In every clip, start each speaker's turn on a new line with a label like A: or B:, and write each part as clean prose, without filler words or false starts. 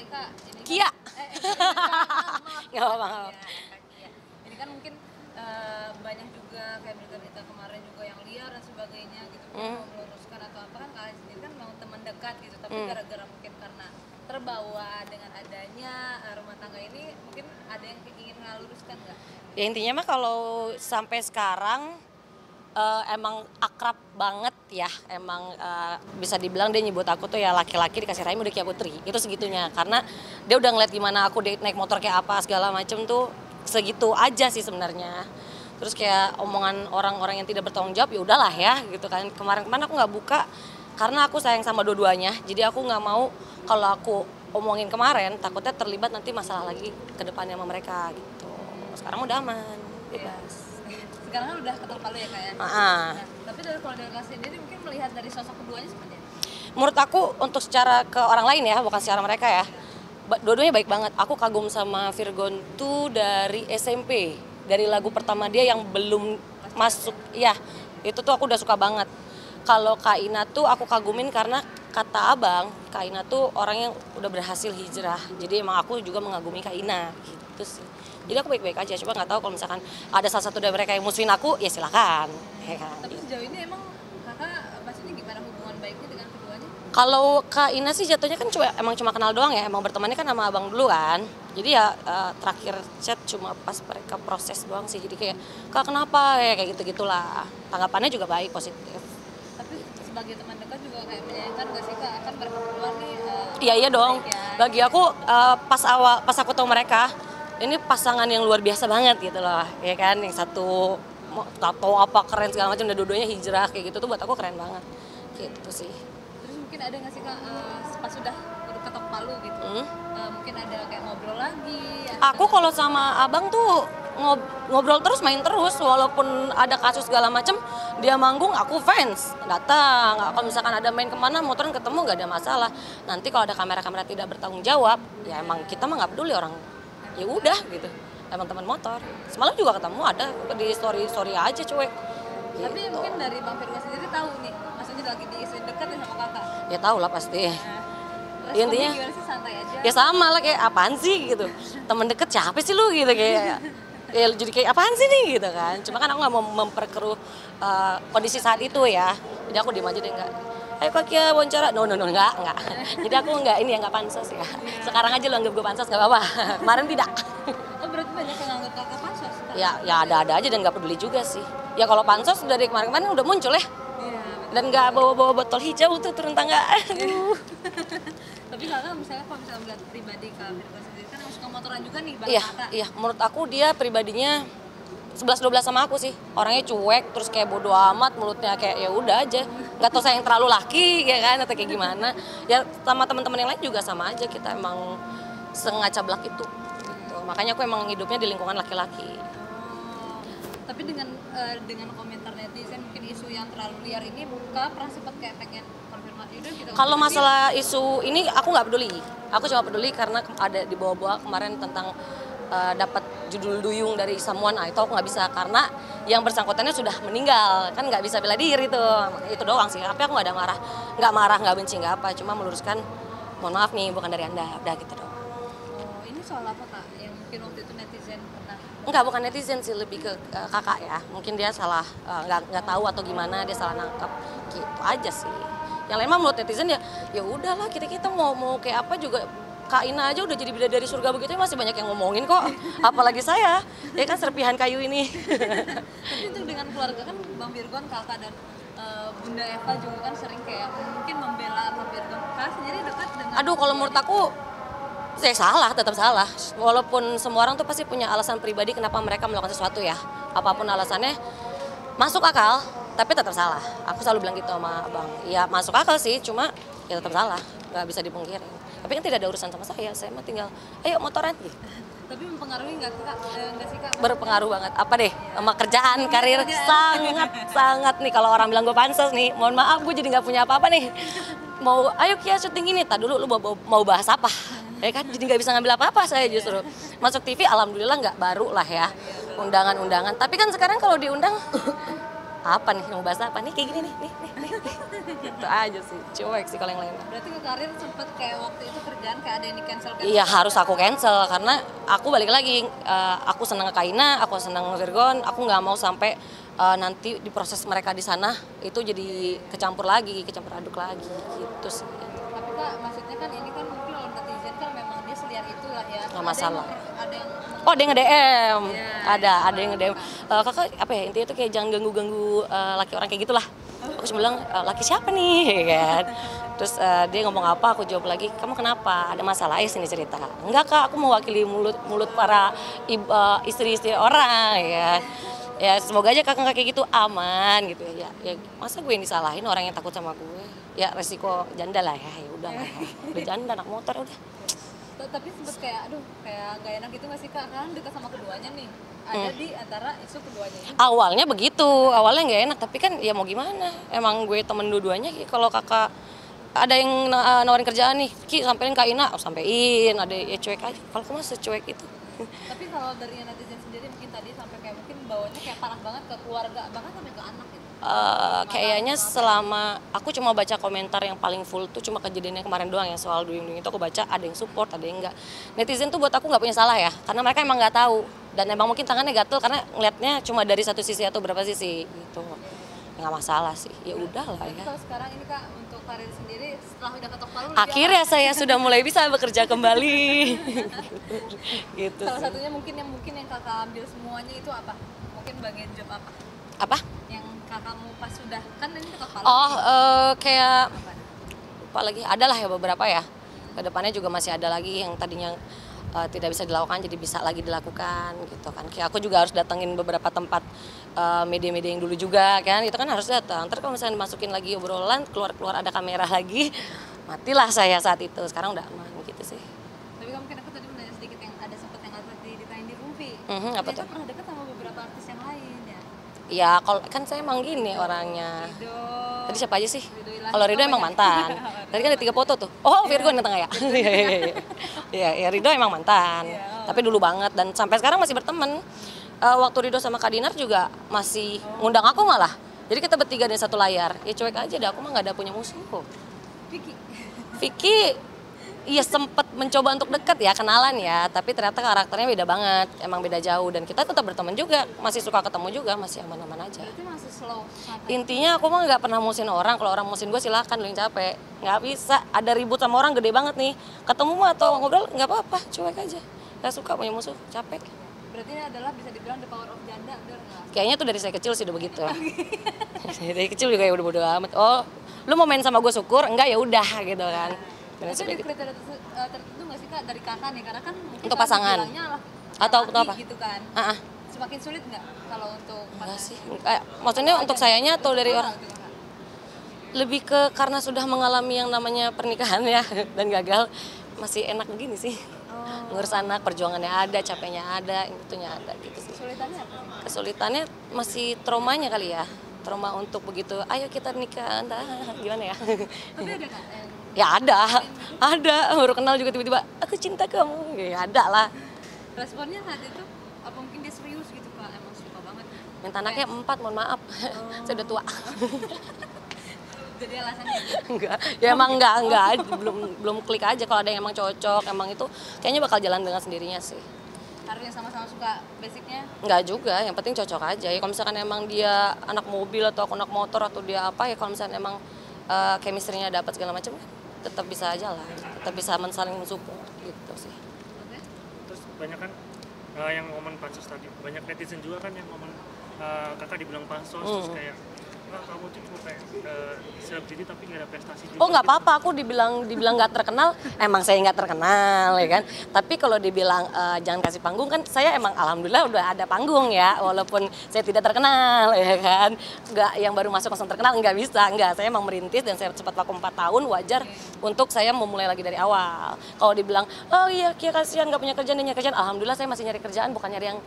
A: Kak, ini
B: Kia.
A: kan, maaf,
B: Nggak apa-apa.
A: ya, Kak Kia. Ini kan mungkin banyak juga kayak berita-berita kemarin juga yang liar dan sebagainya gitu. Mungkin mau meluruskan atau apa kan kalian sendiri kan memang teman dekat gitu, tapi gara-gara mungkin karena terbawa dengan adanya rumah tangga ini, mungkin ada yang ingin ngeluruskan nggak?
B: Ya intinya mah kalau sampai sekarang emang akrab banget ya, emang bisa dibilang dia nyebut aku tuh ya laki-laki dikasih rahim udah Kia Putri, itu segitunya. Karena dia udah ngeliat gimana aku naik motor kayak apa segala macem tuh segitu aja sih sebenarnya. Terus kayak omongan orang-orang yang tidak bertanggung jawab ya udahlah ya gitu kan. Kemarin-kemarin aku nggak buka karena aku sayang sama dua-duanya, jadi aku nggak mau kalau aku omongin kemarin takutnya terlibat nanti masalah lagi ke depannya sama mereka gitu. Sekarang udah aman, bebas.
A: Sekarang kan udah ketok palu ya Kak ya?
B: Nah,
A: Tapi dari keluarga sendiri mungkin melihat dari sosok keduanya seperti apa?
B: menurut aku untuk secara ke orang lain ya, bukan secara mereka ya, dua-duanya baik banget. Aku kagum sama Virgon tuh dari SMP, dari lagu pertama dia yang belum masuk, ya itu tuh aku udah suka banget. Kalau Kak Ina tuh aku kagumin karena kata abang, Kak Ina tuh orang yang udah berhasil hijrah. Jadi emang aku juga mengagumi Kak Ina gitu sih. Jadi aku baik-baik aja, coba nggak tahu kalau misalkan ada salah satu dari mereka yang musuhin aku, ya silakan. Ya kan?
A: Tapi sejauh ini emang kakak maksudnya gimana hubungan baiknya dengan keduanya?
B: Kalau Kak Ina sih jatuhnya kan emang cuma kenal doang ya, emang bertemannya kan sama abang dulu kan. Jadi ya terakhir chat cuma pas mereka proses doang sih, jadi kayak Kak kenapa ya kayak gitu-gitulah. Tanggapannya juga baik, positif.
A: Tapi sebagai teman dekat juga kayak menyayangkan gak sih Kak? Kan berkeluar nih
B: Iya dong.
A: baik ya.
B: Bagi aku pas aku tahu mereka, ini pasangan yang luar biasa banget gitu loh, ya kan. Yang satu tato apa keren segala macam, dan dua-duanya hijrah kayak gitu tuh buat aku keren banget. Gitu sih.
A: Terus mungkin ada gak sih Kak pas udah ketok palu gitu? Mungkin ada kayak ngobrol lagi.
B: Aku kalau sama abang tuh ngobrol terus, main terus, walaupun ada kasus segala macem, dia manggung aku fans datang. Kalau misalkan ada main kemana motoran ketemu nggak ada masalah. Nanti kalau ada kamera-kamera tidak bertanggung jawab, ya emang kita mah nggak peduli orang, ya udah gitu. Emang teman motor. Semalam juga ketemu ada di story aja cuek.
A: Tapi
B: Gitu.
A: mungkin dari Bang Firman sendiri tahu nih, maksudnya lagi diisuin dekat nih sama kakak.
B: Ya tau lah pasti.
A: Responnya
B: Intinya
A: gimana sih, santai aja?
B: ya sama lah, kayak apaan sih gitu, temen deket siapa sih lu gitu, kayak ya jadi kayak apaan sih nih gitu kan. Cuma kan aku nggak mau memperkeruh kondisi saat itu ya, jadi aku diem aja deh, enggak ayo Kak Kia wawancara, no enggak jadi aku enggak, ini ya nggak pansos ya, sekarang aja lu anggap gue pansos nggak apa-apa. Kemarin tidak.
A: Oh berarti banyak yang nganggap kakak pansos?
B: Ya ada aja dan nggak peduli juga sih ya. Kalau pansos dari kemarin udah muncul ya,
A: Iya.
B: dan nggak bawa botol hijau tuh turun tangga. Aduh.
A: Tapi kakak misalnya kalau misalnya melihat pribadi Kak Firman sendiri kan suka motoran juga nih bang
B: Iya,
A: kakak.
B: iya. Menurut aku dia pribadinya 11-12 sama aku sih. Orangnya cuek, terus kayak bodo amat, mulutnya kayak ya udah aja. Nggak tahu saya yang terlalu laki ya kan, atau kayak gimana. Ya sama teman-teman yang lain juga sama aja, kita emang sengacablak itu. Gitu. Makanya aku emang hidupnya di lingkungan laki-laki.
A: Oh, tapi dengan komentar netizen mungkin isu yang terlalu liar ini, Kak pernah sempat kayak pengen konfirmasi udah gitu.
B: Kalau masalah isu ini aku nggak peduli. Aku cuma peduli karena ada di bawah-bawah kemarin tentang dapat judul duyung dari someone, itu aku nggak bisa karena yang bersangkutannya sudah meninggal, kan nggak bisa bela diri tuh. Itu doang sih. Tapi aku nggak ada marah, nggak benci, nggak apa. Cuma meluruskan, mohon maaf nih bukan dari Anda, udah gitu doang.
A: Oh, ini soal apa Kak? Yang mungkin waktu itu netizen pernah.
B: Enggak, bukan netizen sih, lebih ke kakak ya. Mungkin dia salah, nggak tahu atau gimana, dia salah nangkap gitu aja sih. Yang lain mah menurut netizen ya udahlah, kita mau kayak apa juga. Kak Ina aja udah jadi bidadari surga begitu, masih banyak yang ngomongin kok. Apalagi saya, ya kan serpihan kayu ini.
A: Tapi untuk dengan keluarga kan Bang Virgon, kakak dan Bunda Eva juga kan sering kayak mungkin membela Bang Virgon. Kakak sendiri dekat dengan.
B: Aduh, kalau menurut aku saya salah, tetap salah. Walaupun semua orang tuh pasti punya alasan pribadi kenapa mereka melakukan sesuatu ya. Apapun alasannya, masuk akal, tapi tetap salah. Aku selalu bilang gitu sama abang. Ya masuk akal sih, cuma ya tetap salah, nggak bisa dipungkiri. Tapi kan tidak ada urusan sama saya mah tinggal, ayo motoran gitu.
A: Tapi mempengaruhi nggak Kak? Nggak sih Kak?
B: Berpengaruh banget, apa deh, sama kerjaan, karir, sangat nih. Kalau orang bilang gue pansos nih, mohon maaf gue jadi nggak punya apa-apa nih. Mau, ayo Kia syuting ini, tak dulu lu mau bahas apa? Ya kan, jadi nggak bisa ngambil apa-apa saya justru. Masuk TV alhamdulillah nggak baru lah ya, undangan-undangan. Tapi kan sekarang kalau diundang apa nih, mau bahas apa nih, kayak gini nih. Gitu aja sih, cuek sih kalau yang lainnya.
A: Berarti ke karir sempet kayak waktu itu kerjaan kayak ada yang di cancel kan?
B: Iya harus aku cancel karena aku balik lagi, aku seneng Kaina, aku seneng Virgon, aku nggak mau sampai nanti di proses mereka di sana itu jadi kecampur aduk lagi gitu sih.
A: Tapi Kak, maksudnya kan ini kan mungkin kalau netizen kan memang dia seliar itulah ya.
B: Nggak masalah.
A: Ada yang
B: Oh, ada yang nge-DM.
A: Iya.
B: Ada yang nge-DM. Kakak apa ya, intinya tuh kayak jangan ganggu-ganggu laki orang kayak gitulah. Aku cuma bilang, laki siapa nih? Kan. Terus dia ngomong apa, aku jawab lagi, kamu kenapa? Ada masalah ya sini cerita. Enggak Kak, aku mewakili mulut para istri-istri orang ya. Ya semoga aja kakak kayak gitu aman gitu ya. Ya masa gue yang disalahin orang yang takut sama gue? Ya resiko janda lah ya. Ya udah lah. Udah janda anak motor udah.
A: tapi sempet kayak aduh kayak gak enak gitu nggak sih Kak? Karena dekat sama keduanya nih. Ada di antara isu keduanya ini.
B: Awalnya begitu, awalnya nggak enak, tapi kan ya mau gimana, emang gue temen dua-duanya. Kalau kakak ada yang nawarin kerjaan nih, Ki sampein Kak Ina, sampein, ada ya cuek aja, kalau kamu secuek itu.
A: Tapi kalau dari netizen sendiri mungkin tadi sampai kayak mungkin bawanya kayak parah banget ke keluarga, bahkan sampai ke anak gitu.
B: Kayaknya selama aku cuma baca komentar yang paling full tuh cuma kejadiannya kemarin doang yang soal duyung-duyung itu aku baca ada yang support ada yang enggak. Netizen tuh buat aku nggak punya salah ya karena mereka emang nggak tahu dan emang mungkin tangannya gatel karena ngeliatnya cuma dari satu sisi atau berapa sisi gitu. Nggak masalah sih, ya udah lah
A: Tapi
B: ya.
A: kalau sekarang ini Kak untuk karir sendiri setelah udah ketok palu
B: Akhirnya saya sudah mulai bisa bekerja kembali. Gitu
A: salah
B: sih.
A: satunya mungkin yang Kakak ambil semuanya itu apa? Mungkin bagian job apa?
B: Apa?
A: Yang kakakmu pas sudah kan ini ketok palu.
B: Oh, kayak lupa lagi, ada lah ya beberapa ya. Kedepannya juga masih ada lagi yang tadinya tidak bisa dilakukan jadi bisa lagi dilakukan gitu kan. Kayak aku juga harus datengin beberapa tempat media-media yang dulu juga kan, itu kan harus datang. Ntar kalau misalnya dimasukin lagi obrolan, keluar ada kamera lagi, matilah saya saat itu. Sekarang udah aman gitu sih.
A: Tapi kan mungkin aku tadi menanya sedikit yang ada sempet yang ada ditanya di Rumpi.
B: Apa
A: Ternyata
B: tuh?
A: pernah dekat sama beberapa artis yang lain ya.
B: Ya kalau kan saya emang gini orangnya.
A: Ridho.
B: Tadi siapa aja sih?
A: Ridho Ilahi.
B: Kalau Ridho emang mantan. Tadi kan ada 3 foto tuh. Oh, Virgon di tengah ya. Iya, ya Ridho emang mantan. Tapi dulu banget dan sampai sekarang masih berteman. Waktu Ridho sama Kak Dinar juga masih ngundang aku malah. Jadi kita bertiga di satu layar. Ya cuek aja deh, aku mah nggak ada punya musuh.
A: Vicky.
B: Vicky, iya sempet mencoba untuk dekat ya, kenalan ya. Tapi ternyata karakternya beda banget, emang beda jauh. Dan kita tetap berteman juga, masih suka ketemu juga, masih aman-aman aja.
A: Berarti masih slow santai.
B: Intinya aku mah nggak pernah musuhin orang. Kalau orang musuhin gue silahkan, lu yang capek. Nggak bisa, ada ribut sama orang gede banget nih. Ketemu mah atau ngobrol nggak apa-apa, cuek aja. Gak suka punya musuh, capek.
A: Berarti ini adalah bisa dibilang the power of janda, bener nggak?
B: Kayaknya tuh dari saya kecil sih udah begitu. Dari kecil juga ya udah bodo amat. Oh, lu mau main sama gue syukur, enggak ya udah gitu kan.
A: Tapi ada kriteria tertentu nggak sih Kak dari kakak nih? Karena kan mungkin
B: Untuk
A: kan
B: pasangan?
A: dibilangnya lah
B: Atau
A: laki
B: untuk apa?
A: gitu kan.
B: Ah,
A: Semakin sulit nggak kalau untuk
B: enggak
A: pasangan?
B: sih. Maksudnya untuk sayanya atau dari orang?
A: Gitu, Kak.
B: Lebih ke karena sudah mengalami yang namanya pernikahan ya dan gagal, masih enak begini sih. Ngurus anak, perjuangannya ada, capeknya ada, itunya ada gitu sih.
A: Kesulitannya apa sih?
B: Kesulitannya masih traumanya kali ya. Trauma untuk begitu, ayo kita nikah, nah, gimana ya?
A: Tapi ada Kak yang
B: Ya ada, baru kenal juga tiba-tiba, aku cinta kamu, ya ada lah.
A: responnya saat itu apa mungkin dia serius gitu Kak? Emang suka banget.
B: Minta anaknya 4, mohon maaf, saya udah tua.
A: Jadi alasannya
B: Enggak, ya emang enggak, belum klik aja. Kalau ada yang emang cocok, emang itu kayaknya bakal jalan dengan sendirinya sih.
A: harus yang sama-sama suka basicnya.
B: Enggak juga, yang penting cocok aja. Ya kalau misalkan emang dia anak mobil atau aku anak motor atau dia apa ya, kalau misalkan emang chemistry-nya dapat segala macam, tetap bisa aja lah, tetap bisa saling mensupport gitu sih.
A: Oke.
C: Terus banyak kan yang momen pansos tadi, banyak netizen juga kan yang momen kakak dibilang pansos terus kayak kamu tuh cuma kayak selebriti tapi nggak ada prestasi juga.
B: Oh nggak apa-apa, aku dibilang nggak terkenal, emang saya nggak terkenal ya kan. Tapi kalau dibilang jangan kasih panggung kan, saya emang alhamdulillah udah ada panggung ya, walaupun saya tidak terkenal ya kan. Nggak yang baru masuk langsung terkenal, nggak bisa, nggak. Saya emang merintis dan saya cepat vakum 4 tahun, wajar untuk saya memulai lagi dari awal. Kalau dibilang, oh iya Kia kasihan nggak punya kerjaan, dia nyari kerjaan, alhamdulillah saya masih nyari kerjaan, bukan nyari yang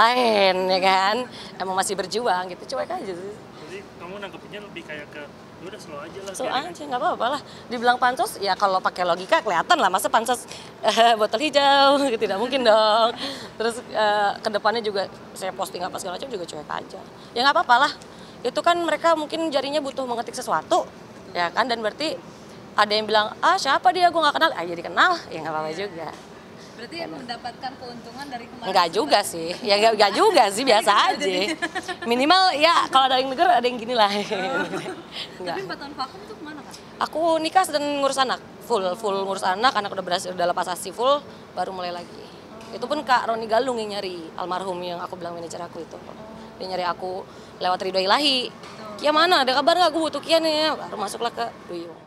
B: lain ya kan. Emang masih berjuang gitu, cuek aja sih.
C: Jadi kamu nanggepinnya lebih kayak ke udah slow aja lah.
B: So aja nggak apa-apa lah. Dibilang pansos ya kalau pakai logika kelihatan lah, masa pansos botol hijau tidak mungkin dong. Terus kedepannya juga saya posting apa segala macam juga cuek aja. Ya nggak apa-apa lah. itu kan mereka mungkin jarinya butuh mengetik sesuatu, ya kan, dan berarti ada yang bilang, siapa dia, gue nggak kenal, jadi kenal, ya nggak apa-apa juga.
A: Berarti mendapatkan keuntungan dari kemarin.
B: Enggak juga sih, ya enggak juga sih, biasa aja. Minimal ya kalau ada yang denger ada yang gini lah.
A: Tapi 4 tahun vakum tuh kemana Kak?
B: Aku nikah dan ngurus anak, full ngurus anak udah berhasil, udah lepas ASI full, baru mulai lagi. Itu pun Kak Roni Galung yang nyari, almarhum yang aku bilang manajer aku itu. Dia nyari aku lewat Ridho Ilahi. Kia mana, ada kabar nggak, gue butuh Kia nih, baru masuklah ke Duyung.